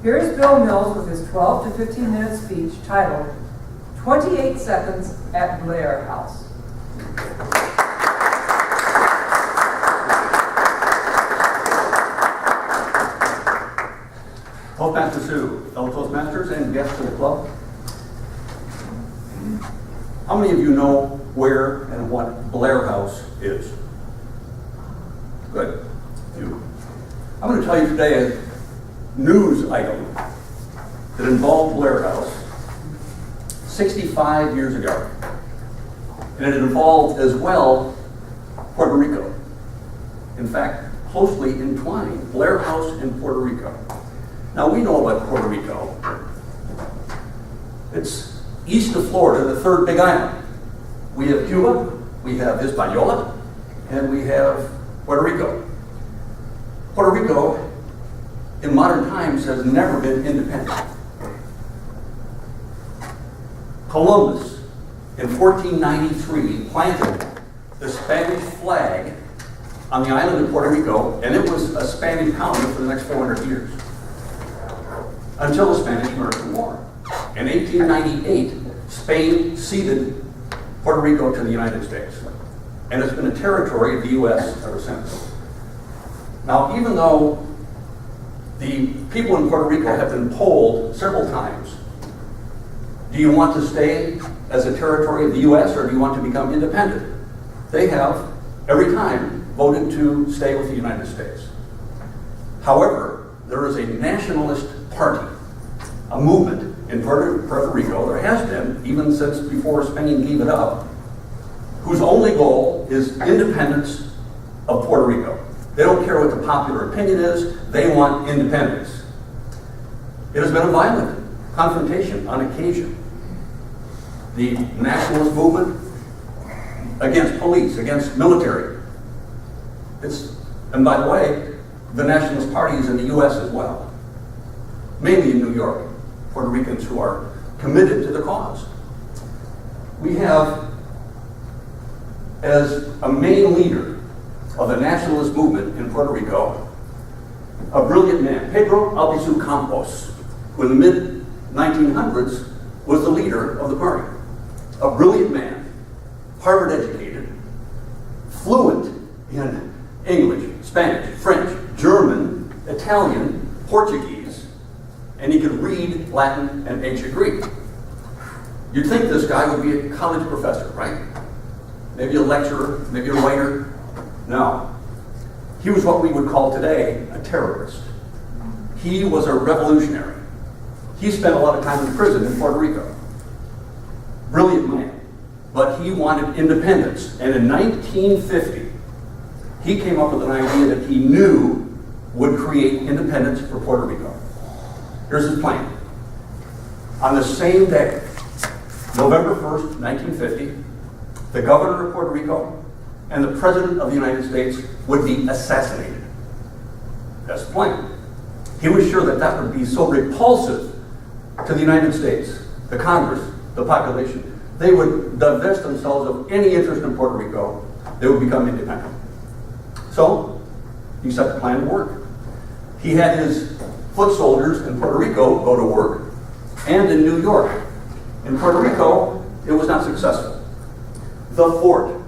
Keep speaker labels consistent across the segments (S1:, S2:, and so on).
S1: Here's Bill Mills with his 12 to 15-minute speech titled 28 Seconds at Blair House.
S2: Toastmaster Sue, fellow Toastmasters and guests of the club. How many of you know where and what Blair House is? Good. You. I'm going to tell you today a news item that involved Blair House 65 years ago. And it involved as well Puerto Rico. In fact, closely entwined, Blair House and Puerto Rico. Now we know about Puerto Rico. It's east of Florida, the third big island. We have Cuba, we have Hispaniola, and we have Puerto Rico. Puerto Rico, in modern times, has never been independent. Columbus, in 1493, planted the Spanish flag on the island of Puerto Rico, and it was a Spanish colony for the next 400 years, until the Spanish-American War. In 1898, Spain ceded Puerto Rico to the United States, and it's been a territory of the U.S. ever since. Now, even though the people in Puerto Rico have been polled several times, do you want to stay as a territory of the U.S. or do you want to become independent? They have, every time, voted to stay with the United States. However, there is a nationalist party, a movement in Puerto Rico, there has been, even since before Spain gave it up, whose only goal is independence of Puerto Rico. They don't care what the popular opinion is, they want independence. It has been a violent confrontation on occasion. The nationalist movement against police, against military. And by the way, the nationalist party is in the U.S. as well, mainly in New York, Puerto Ricans who are committed to the cause. We have, as a main leader of the nationalist movement in Puerto Rico, a brilliant man, Pedro Albizu Campos, who in the mid-1900s was the leader of the party. A brilliant man, Harvard educated, fluent in English, Spanish, French, German, Italian, Portuguese, and he could read Latin and ancient Greek. You'd think this guy would be a college professor, right? Maybe a lecturer, maybe a writer. No. He was what we would call today a terrorist. He was a revolutionary. He spent a lot of time in prison in Puerto Rico. Brilliant man. But he wanted independence. And in 1950, he came up with an idea that he knew would create independence for Puerto Rico. Here's his plan. On the same day, November 1st, 1950, the governor of Puerto Rico and the president of the United States would be assassinated. That's the plan. He was sure that that would be so repulsive to the United States, the Congress, the population, they would divest themselves of any interest in Puerto Rico. They would become independent. So, he set the plan to work. He had his foot soldiers in Puerto Rico go to work, and in New York. In Puerto Rico, it was not successful. The fort,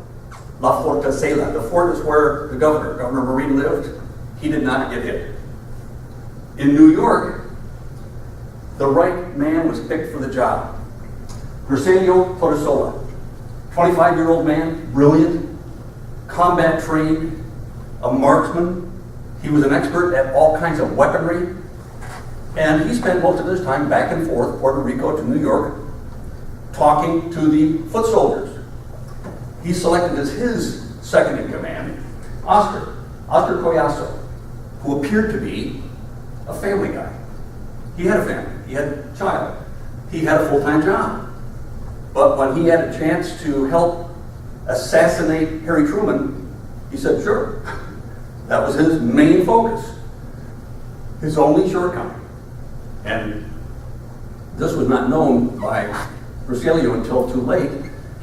S2: La Fortaleza, the fort is where the Governor Marin lived. He did not get hit. In New York, the right man was picked for the job. Griselio Torresola, 25-year-old man, brilliant, combat trained, a marksman. He was an expert at all kinds of weaponry. And he spent most of his time back and forth, Puerto Rico to New York, talking to the foot soldiers. He selected as his second in command, Oscar Collazo, who appeared to be a family guy. He had a family, he had a child, he had a full-time job. But when he had a chance to help assassinate Harry Truman, he said, sure. That was his main focus, his only shortcoming. And this was not known by Griselio until too late.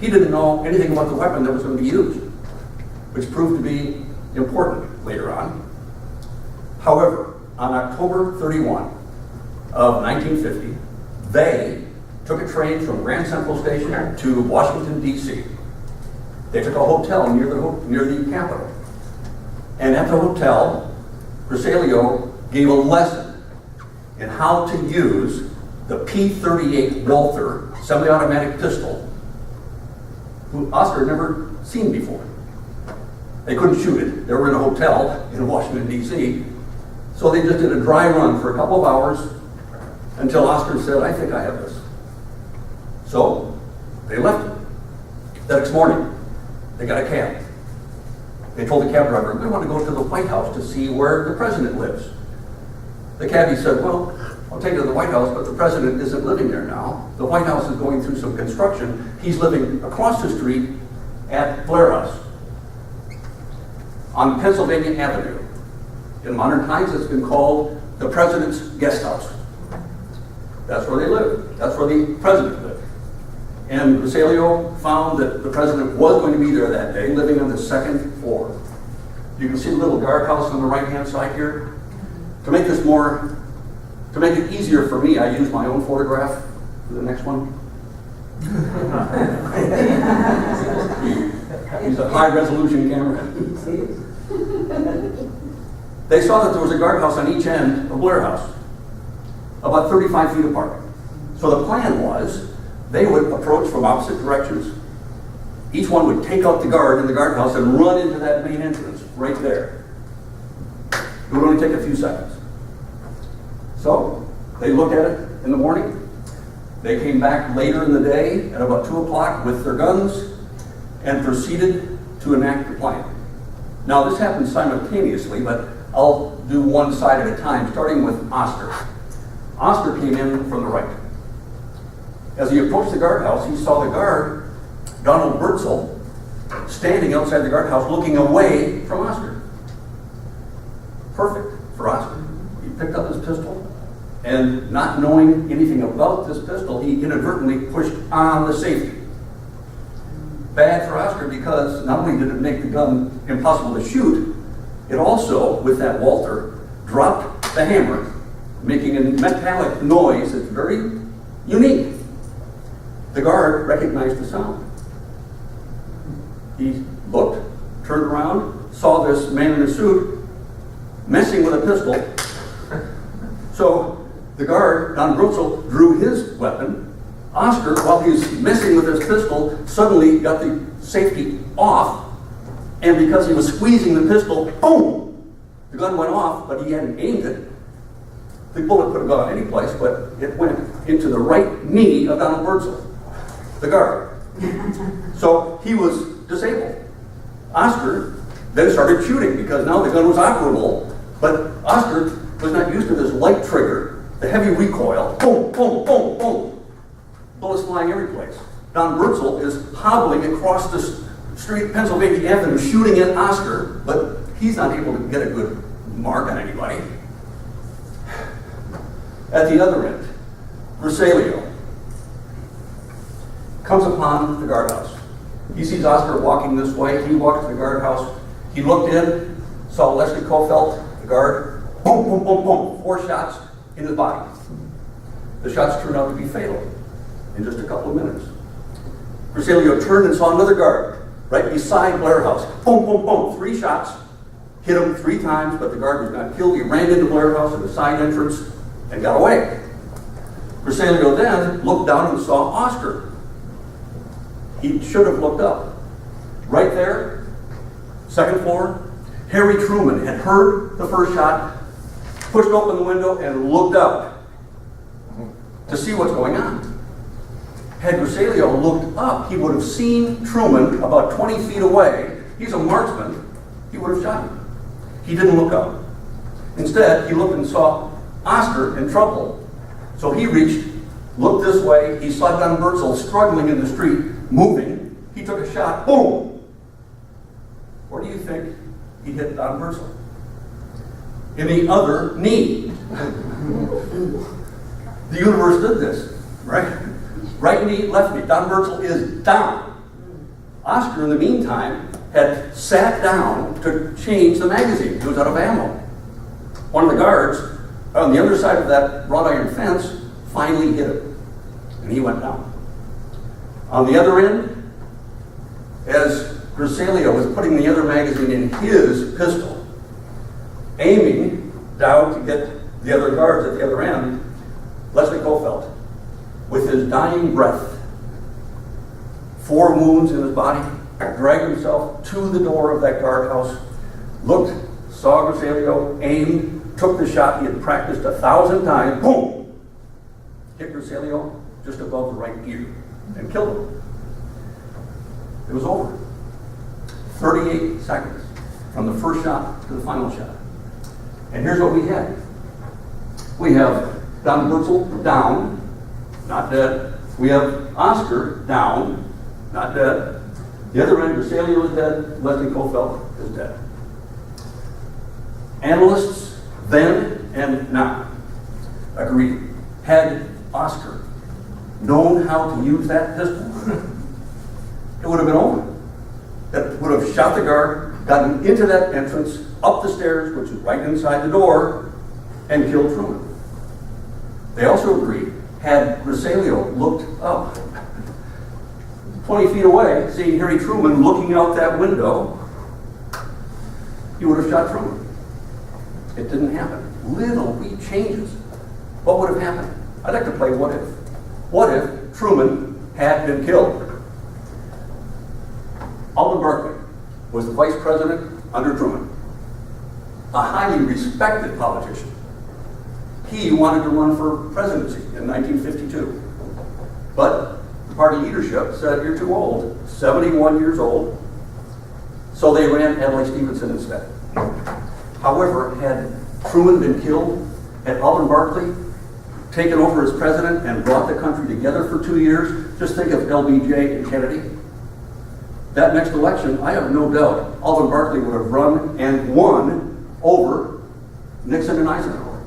S2: He didn't know anything about the weapon that was going to be used, which proved to be important later on. However, on October 31, of 1950, they took a train from Grand Central Station to Washington, D.C. They took a hotel near the Capitol. And at the hotel, Griselio gave a lesson in how to use the P-38 Walther semi-automatic pistol, who Oscar had never seen before. They couldn't shoot it. They were in a hotel in Washington, D.C., so they just did a dry run for a couple of hours until Oscar said, I think I have this. So they left it. The next morning, they got a cab. They told the cab driver, we want to go to the White House to see where the president lives. The cabbie said, well, I'll take you to the White House, but the president isn't living there now. The White House is going through some construction. He's living across the street at Blair House on Pennsylvania Avenue. In modern times, it's been called the President's Guest House. That's where they live. That's where the president lived. And Griselio found that the president was going to be there that day, living on the second floor. You can see the little guardhouse on the right-hand side here. To make it easier for me, I used my own photograph for the next one. Use a high-resolution camera. They saw that there was a guardhouse on each end of Blair House, about 35 feet apart. So the plan was they would approach from opposite directions. Each one would take out the guard in the guardhouse and run into that main entrance right there. It would only take a few seconds. So they looked at it in the morning. They came back later in the day at about 2 o'clock with their guns and proceeded to enact the plan. Now this happened simultaneously, but I'll do one side at a time, starting with Oscar. Oscar came in from the right. As he approached the guardhouse, he saw the guard, Donald Bertzel, standing outside the guardhouse looking away from Oscar. Perfect for Oscar. He picked up his pistol, and not knowing anything about this pistol, he inadvertently pushed on the safety. Bad for Oscar because not only did it make the gun impossible to shoot, it also, with that Walther, dropped the hammer, making a metallic noise that's very unique. The guard recognized the sound. He looked, turned around, saw this man in a suit messing with a pistol. So the guard, Don Brutzel, drew his weapon. Oscar, while he was messing with his pistol, suddenly got the safety off, and because he was squeezing the pistol, boom! The gun went off, but he hadn't aimed it. The bullet could have gone any place, but it went into the right knee of Donald Bertzel, the guard. So he was disabled. Oscar then started shooting because now the gun was operable, but Oscar was not used to this light trigger, the heavy recoil, boom, boom, boom, boom. Bullets flying every place. Don Bertzel is hobbling across the street, Pennsylvania Avenue, shooting at Oscar, but he's not able to get a good mark on anybody. At the other end, Griselio comes upon the guardhouse. He sees Oscar walking this way. He walks to the guardhouse. He looked in, saw Leslie Kofelt, the guard, boom, boom, boom, boom, 4 shots in his body. The shots turned out to be fatal in just a couple of minutes. Griselio turned and saw another guard right beside Blair House. Boom, boom, boom, 3 shots. Hit him 3 times, but the guard was not killed. He ran into Blair House at the side entrance and got away. Griselio then looked down and saw Oscar. He should have looked up. Right there, second floor, Harry Truman had heard the first shot, pushed open the window, and looked out to see what's going on. Had Griselio looked up, he would have seen Truman about 20 feet away. He's a marksman. He would have shot him. He didn't look up. Instead, he looked and saw Oscar in trouble. So he reached, looked this way. He saw Don Bertzel struggling in the street, moving. He took a shot. Boom! Where do you think he hit Don Bertzel? In the other knee. The universe did this, right? Right knee, left knee. Don Bertzel is down. Oscar, in the meantime, had sat down to change the magazine. He was out of ammo. One of the guards on the underside of that wrought iron fence finally hit him, and he went down. On the other end, as Grisalio was putting the other magazine in his pistol, aiming down to get the other guards at the other end, Leslie Kofelt, with his dying breath, 4 wounds in his body, dragged himself to the door of that guardhouse, looked, saw Grisalio, aimed, took the shot he had practiced 1,000 times, boom! Hit Grisalio just above the right ear and killed him. It was over. 38 seconds from the first shot to the final shot. And here's what we had. We have Don Bertzel down, not dead. We have Oscar down, not dead. The other end, Grisalio is dead. Leslie Kofelt is dead. Analysts then and now agree, had Oscar known how to use that pistol, it would have been over. It would have shot the guard, gotten into that entrance, up the stairs, which is right inside the door, and killed Truman. They also agree, had Grisalio looked up 20 feet away, seeing Harry Truman looking out that window, he would have shot Truman. It didn't happen. Little wee changes. What would have happened? I'd like to play what if. What if Truman had been killed? Alvin Barkley was the vice president under Truman, a highly respected politician. He wanted to run for presidency in 1952. But the party leadership said, you're too old, 71 years old. So they ran Adlai Stevenson instead. However, had Truman been killed, had Alvin Barkley taken over as president and brought the country together for 2 years, just think of LBJ and Kennedy. That next election, I have no doubt, Alvin Barkley would have run and won over Nixon and Eisenhower.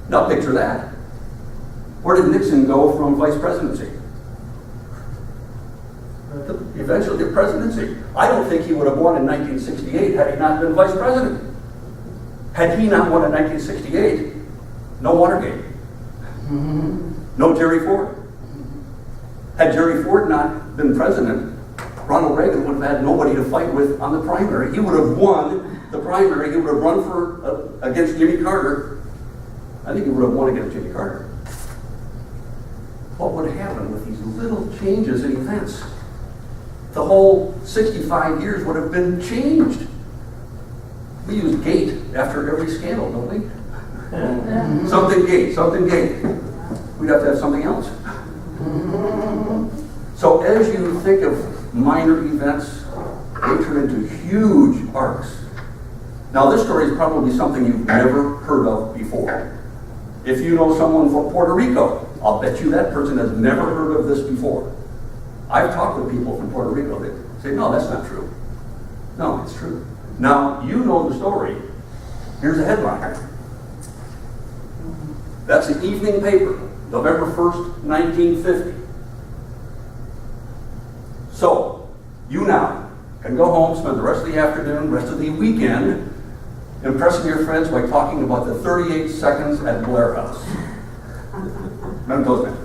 S2: Now picture that. Where did Nixon go from vice presidency? Eventually the presidency. I don't think he would have won in 1968 had he not been vice president. Had he not won in 1968, no Watergate. No Jerry Ford. Had Jerry Ford not been president, Ronald Reagan would have had nobody to fight with on the primary. He would have won the primary. He would have run for against Jimmy Carter. I think he would have won against Jimmy Carter. What would happen with these little changes in events? The whole 65 years would have been changed. We use gate after every scandal, don't we? Something gate, something gate. We'd have to have something else. So as you think of minor events, they turn into huge arcs. Now this story is probably something you've never heard of before. If you know someone from Puerto Rico, I'll bet you that person has never heard of this before. I've talked with people from Puerto Rico that say, no, that's not true. No, it's true. Now, you know the story. Here's a headline. That's the evening paper, November 1st, 1950. So, you now can go home, spend the rest of the afternoon, rest of the weekend, impressing your friends by talking about the 38 seconds at Blair House. None of those men.